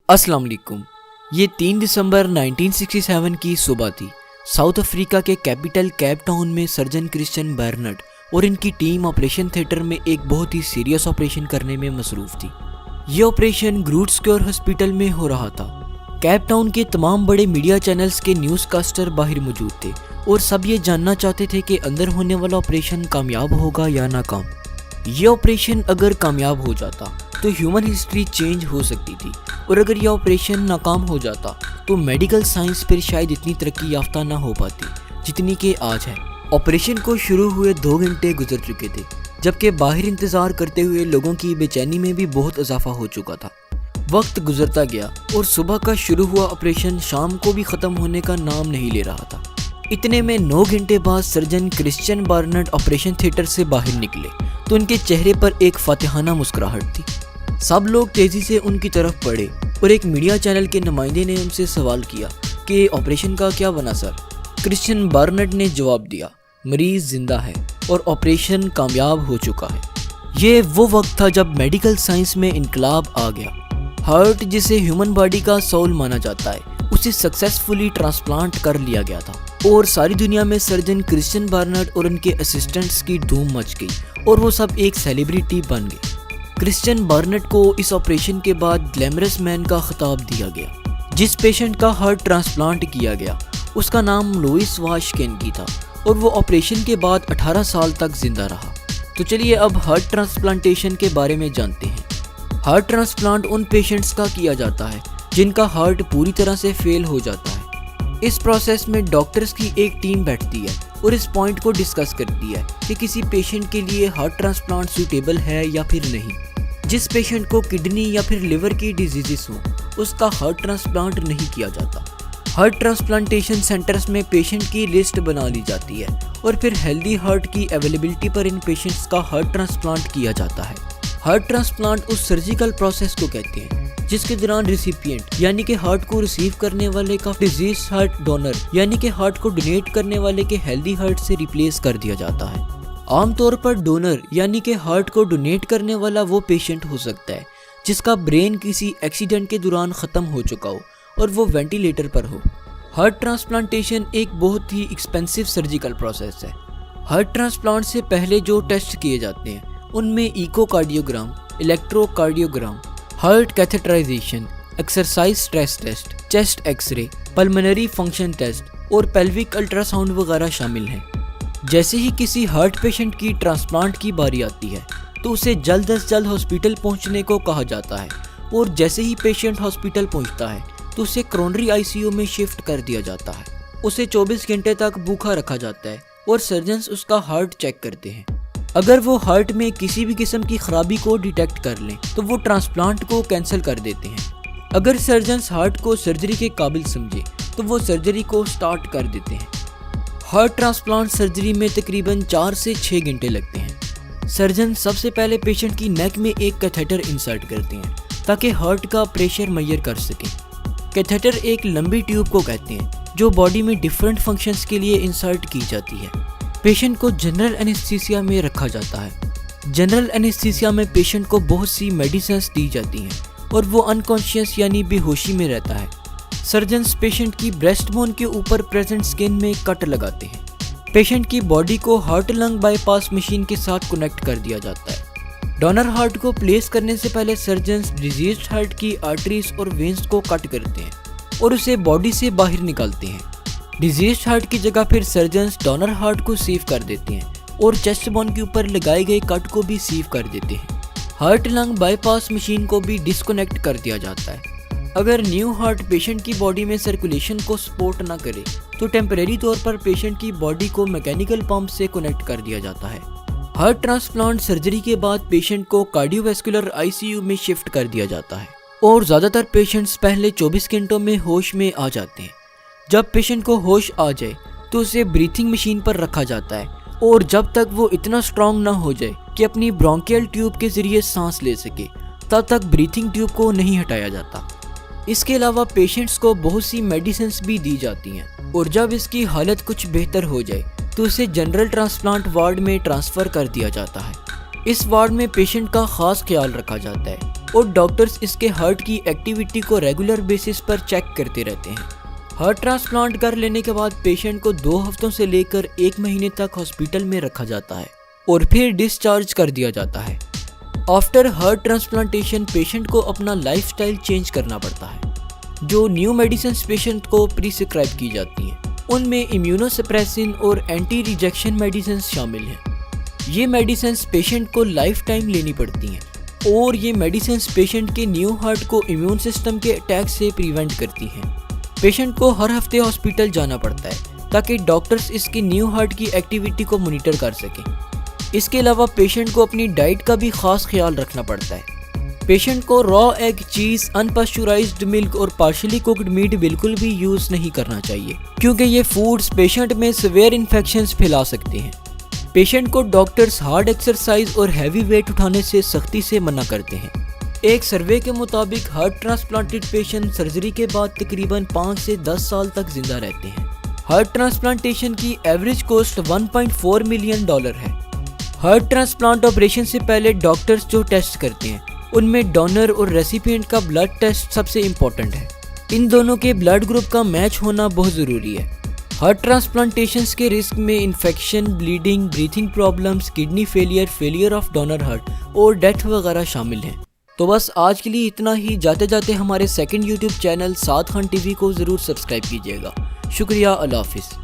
अस्सलाम वालेकुम। ये 3 दिसंबर 1967 की सुबह थी। साउथ अफ्रीका के कैपिटल केप टाउन में सर्जन क्रिश्चियन बार्नट और इनकी टीम ऑपरेशन थिएटर में एक बहुत ही सीरियस ऑपरेशन करने में मसरूफ़ थी। ये ऑपरेशन ग्रूट स्क्वायर हॉस्पिटल में हो रहा था। केप टाउन के तमाम बड़े मीडिया चैनल्स के न्यूज़ कास्टर बाहर मौजूद थे और सब ये जानना चाहते थे कि अंदर होने वाला ऑपरेशन कामयाब होगा या नाकाम। ये ऑपरेशन अगर कामयाब हो जाता तो ह्यूमन हिस्ट्री चेंज हो सकती थी, और अगर यह ऑपरेशन नाकाम हो जाता तो मेडिकल साइंस फिर शायद इतनी तरक्की याफ्ता ना हो पाती जितनी कि आज है। ऑपरेशन को शुरू हुए 2 घंटे गुजर चुके थे, जबकि बाहर इंतज़ार करते हुए लोगों की बेचैनी में भी बहुत इजाफा हो चुका था। वक्त गुजरता गया और सुबह का शुरू हुआ ऑपरेशन शाम को भी ख़त्म होने का नाम नहीं ले रहा था। इतने में 9 घंटे बाद सर्जन क्रिश्चियन बार्नट ऑपरेशन थिएटर से बाहर निकले तो उनके चेहरे पर एक फातिहाना मुस्कुराहट थी। सब लोग तेज़ी से उनकी तरफ बढ़े और एक मीडिया चैनल के नुमाइंदे ने उनसे सवाल किया कि ऑपरेशन का क्या बना सर। क्रिश्चियन बार्नट ने जवाब दिया, मरीज़ जिंदा है और ऑपरेशन कामयाब हो चुका है। ये वो वक्त था जब मेडिकल साइंस में इनकलाब आ गया। हार्ट, जिसे ह्यूमन बॉडी का सोल माना जाता है, उसे सक्सेसफुली ट्रांसप्लांट कर लिया गया था और सारी दुनिया में सर्जन क्रिश्चियन बार्नट और उनके असिस्टेंट्स की धूम मच गई और वो सब एक सेलिब्रिटी बन गए। क्रिश्चियन बार्नट को इस ऑपरेशन के बाद ग्लैमरस मैन का खिताब दिया गया। जिस पेशेंट का हार्ट ट्रांसप्लांट किया गया उसका नाम लुइस वाश केनेडी था और वो ऑपरेशन के बाद 18 साल तक जिंदा रहा। तो चलिए अब हार्ट ट्रांसप्लांटेशन के बारे में जानते हैं। हार्ट ट्रांसप्लांट उन पेशेंट्स का किया जाता है जिनका हार्ट पूरी तरह से फेल हो जाता है। इस प्रोसेस में डॉक्टर्स की एक टीम बैठती है और इस पॉइंट को डिस्कस करती है कि किसी पेशेंट के लिए हार्ट ट्रांसप्लांट सूटेबल है या फिर नहीं। जिस पेशेंट को किडनी या फिर लिवर की डिजीजेस हो उसका हार्ट ट्रांसप्लांट नहीं किया जाता। हार्ट ट्रांसप्लांटेशन सेंटर्स में पेशेंट की लिस्ट बना ली जाती है और फिर हेल्दी हार्ट की अवेलेबिलिटी पर इन पेशेंट्स का हार्ट ट्रांसप्लांट किया जाता है। हार्ट ट्रांसप्लांट उस सर्जिकल प्रोसेस को कहते हैं जिसके दौरान रिसिपिएंट यानी कि हार्ट को रिसीव करने वाले का डिजीज हार्ट डोनर यानी कि हार्ट को डोनेट करने वाले के हेल्दी हार्ट से रिप्लेस कर दिया जाता है। आमतौर पर डोनर यानी कि हार्ट को डोनेट करने वाला वो पेशेंट हो सकता है जिसका ब्रेन किसी एक्सीडेंट के दौरान ख़त्म हो चुका हो और वो वेंटिलेटर पर हो। हार्ट ट्रांसप्लांटेशन एक बहुत ही एक्सपेंसिव सर्जिकल प्रोसेस है। हार्ट ट्रांसप्लांट से पहले जो टेस्ट किए जाते हैं उनमें echocardiogram, electrocardiogram, heart catheterisation, exercise stress test, chest x ray, pulmonary function test और पेल्विक अल्ट्रासाउंड वगैरह शामिल हैं। जैसे ही किसी हार्ट पेशेंट की ट्रांसप्लांट की बारी आती है तो उसे जल्द से जल्द हॉस्पिटल पहुंचने को कहा जाता है और जैसे ही पेशेंट हॉस्पिटल पहुंचता है तो उसे कोरोनरी आईसीयू में शिफ्ट कर दिया जाता है। उसे 24 घंटे तक भूखा रखा जाता है और सर्जन्स उसका हार्ट चेक करते हैं। अगर वो हार्ट में किसी भी किस्म की खराबी को डिटेक्ट कर लें तो वो ट्रांसप्लांट को कैंसिल कर देते हैं। अगर सर्जन्स हार्ट को सर्जरी के काबिल समझे तो वो सर्जरी को स्टार्ट कर देते हैं। हार्ट ट्रांसप्लांट सर्जरी में तकरीबन 4 से 6 घंटे लगते हैं। सर्जन सबसे पहले पेशेंट की नेक में एक कैथेटर इंसर्ट करते हैं ताकि हार्ट का प्रेशर मेजर कर सकें। कैथेटर एक लंबी ट्यूब को कहते हैं जो बॉडी में डिफरेंट फंक्शंस के लिए इंसर्ट की जाती है। पेशेंट को जनरल एनेस्थीसिया में रखा जाता है। जनरल एनेस्थीसिया में पेशेंट को बहुत सी मेडिसिन्स दी जाती हैं और वो अनकॉन्शियस यानी बेहोशी में रहता है। सर्जन्स पेशेंट की ब्रेस्ट बोन के ऊपर प्रेजेंट स्किन में कट लगाते हैं। पेशेंट की बॉडी को हार्ट लंग बाईपास मशीन के साथ कनेक्ट कर दिया जाता है। डोनर हार्ट को प्लेस करने से पहले सर्जन्स डिजीज्ड हार्ट की आर्टरीज और वेन्स को कट करते हैं और उसे बॉडी से बाहर निकालते हैं। डिजीज्ड हार्ट की जगह फिर सर्जन्स डोनर हार्ट को सीव कर देते हैं और चेस्ट बोन के ऊपर लगाए गए कट को भी सीव कर देते हैं। हार्ट लंग बाईपास मशीन को भी डिस्कनेक्ट कर दिया जाता है। अगर न्यू हार्ट पेशेंट की बॉडी में सर्कुलेशन को सपोर्ट ना करे तो टेम्परेरी तौर पर पेशेंट की बॉडी को मैकेनिकल पंप से कनेक्ट कर दिया जाता है। हार्ट ट्रांसप्लांट सर्जरी के बाद पेशेंट को कार्डियोवैस्कुलर आईसीयू में शिफ्ट कर दिया जाता है और ज़्यादातर पेशेंट्स पहले 24 घंटों में होश में आ जाते हैं। जब पेशेंट को होश आ जाए तो उसे ब्रीथिंग मशीन पर रखा जाता है और जब तक वो इतना स्ट्रॉन्ग ना हो जाए कि अपनी ब्रोंकियल ट्यूब के जरिए सांस ले सके तब तक ब्रीथिंग ट्यूब को नहीं हटाया जाता। इसके अलावा पेशेंट्स को बहुत सी मेडिसिन्स भी दी जाती हैं और जब इसकी हालत कुछ बेहतर हो जाए तो उसे जनरल ट्रांसप्लांट वार्ड में ट्रांसफ़र कर दिया जाता है। इस वार्ड में पेशेंट का ख़ास ख्याल रखा जाता है और डॉक्टर्स इसके हार्ट की एक्टिविटी को रेगुलर बेसिस पर चेक करते रहते हैं। हार्ट ट्रांसप्लांट कर लेने के बाद पेशेंट को 2 हफ्तों से लेकर 1 महीने तक हॉस्पिटल में रखा जाता है और फिर डिस्चार्ज कर दिया जाता है। आफ्टर हार्ट ट्रांसप्लांटेशन पेशेंट को अपना लाइफस्टाइल चेंज करना पड़ता है। जो न्यू मेडिसिन पेशेंट को प्रिस्क्राइब की जाती हैं उनमें इम्यूनोसप्रेसिन और एंटी रिजेक्शन मेडिसिन शामिल हैं। ये मेडिसिन पेशेंट को लाइफ टाइम लेनी पड़ती हैं और ये मेडिसिन पेशेंट के न्यू हार्ट को इम्यून सिस्टम के अटैक से प्रिवेंट करती हैं। पेशेंट को हर हफ्ते हॉस्पिटल जाना पड़ता है ताकि डॉक्टर्स इसकी न्यू हार्ट की एक्टिविटी को मॉनिटर कर सकें। इसके अलावा पेशेंट को अपनी डाइट का भी खास ख्याल रखना पड़ता है। पेशेंट को रॉ एग, चीज़, अनपास्चुराइज्ड मिल्क और पार्शली कुक्ड मीट बिल्कुल भी यूज़ नहीं करना चाहिए क्योंकि ये फूड्स पेशेंट में सीवियर इन्फेक्शंस फैला सकते हैं। पेशेंट को डॉक्टर्स हार्ड एक्सरसाइज और हैवी वेट उठाने से सख्ती से मना करते हैं। एक सर्वे के मुताबिक हार्ट ट्रांसप्लांटेड पेशेंट सर्जरी के बाद तकरीबन 5 से 10 साल तक जिंदा रहते हैं। हार्ट ट्रांसप्लांटेशन की एवरेज कॉस्ट $1.4 मिलियन है। हार्ट ट्रांसप्लांट ऑपरेशन से पहले डॉक्टर्स जो टेस्ट करते हैं उनमें डोनर और रेसिपिएंट का ब्लड टेस्ट सबसे इम्पोर्टेंट है। इन दोनों के ब्लड ग्रुप का मैच होना बहुत ज़रूरी है। हार्ट ट्रांसप्लांटेशंस के रिस्क में infection, bleeding, breathing problems, kidney failure, failure of donor heart और डेथ वगैरह शामिल हैं। तो बस आज के लिए इतना ही। जाते जाते हमारे सेकंड यूट्यूब चैनल साद खान टीवी को ज़रूर सब्सक्राइब कीजिएगा। शुक्रिया, अल्लाह हाफिज़।